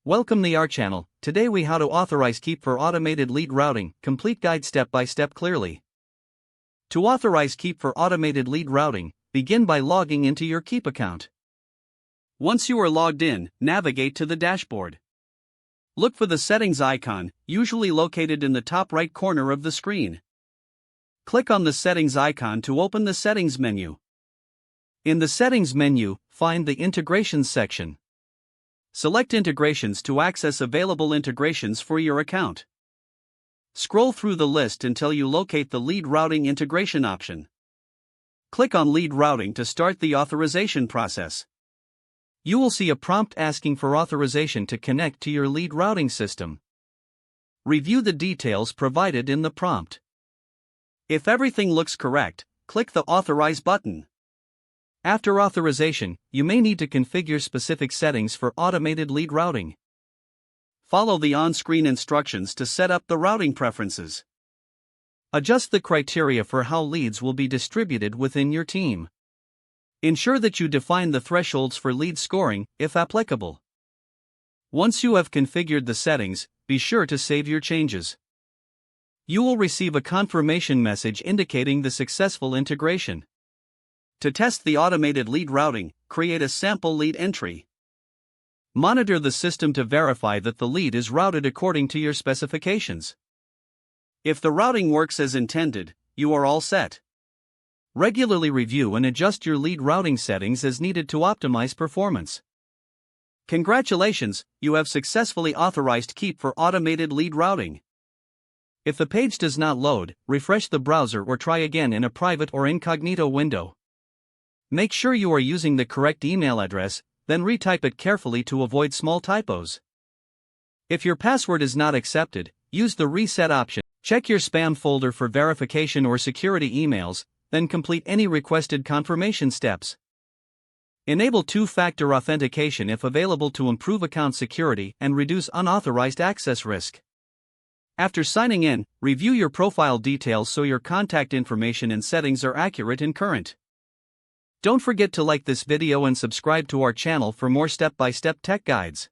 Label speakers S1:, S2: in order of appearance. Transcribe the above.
S1: Welcome to our channel. Today we how to authorize Keap for automated lead routing, complete guide step by step clearly. To authorize Keap for automated lead routing, begin by logging into your Keap account. Once you are logged in, navigate to the dashboard. Look for the settings icon, usually located in the top right corner of the screen. Click on the settings icon to open the settings menu. In the settings menu, find the integrations section. Select integrations to access available integrations for your account. Scroll through the list until you locate the lead routing integration option. Click on lead routing to start the authorization process. You will see a prompt asking for authorization to connect to your lead routing system. Review the details provided in the prompt. If everything looks correct, click the Authorize button. After authorization, you may need to configure specific settings for automated lead routing. Follow the on-screen instructions to set up the routing preferences. Adjust the criteria for how leads will be distributed within your team. Ensure that you define the thresholds for lead scoring, if applicable. Once you have configured the settings, be sure to save your changes. You will receive a confirmation message indicating the successful integration. To test the automated lead routing, create a sample lead entry. Monitor the system to verify that the lead is routed according to your specifications. If the routing works as intended, you are all set. Regularly review and adjust your lead routing settings as needed to optimize performance. Congratulations, you have successfully authorized Keap for automated lead routing. If the page does not load, refresh the browser or try again in a private or incognito window. Make sure you are using the correct email address, then retype it carefully to avoid small typos. If your password is not accepted, use the reset option. Check your spam folder for verification or security emails, then complete any requested confirmation steps. Enable two-factor authentication if available to improve account security and reduce unauthorized access risk. After signing in, review your profile details so your contact information and settings are accurate and current. Don't forget to like this video and subscribe to our channel for more step-by-step tech guides.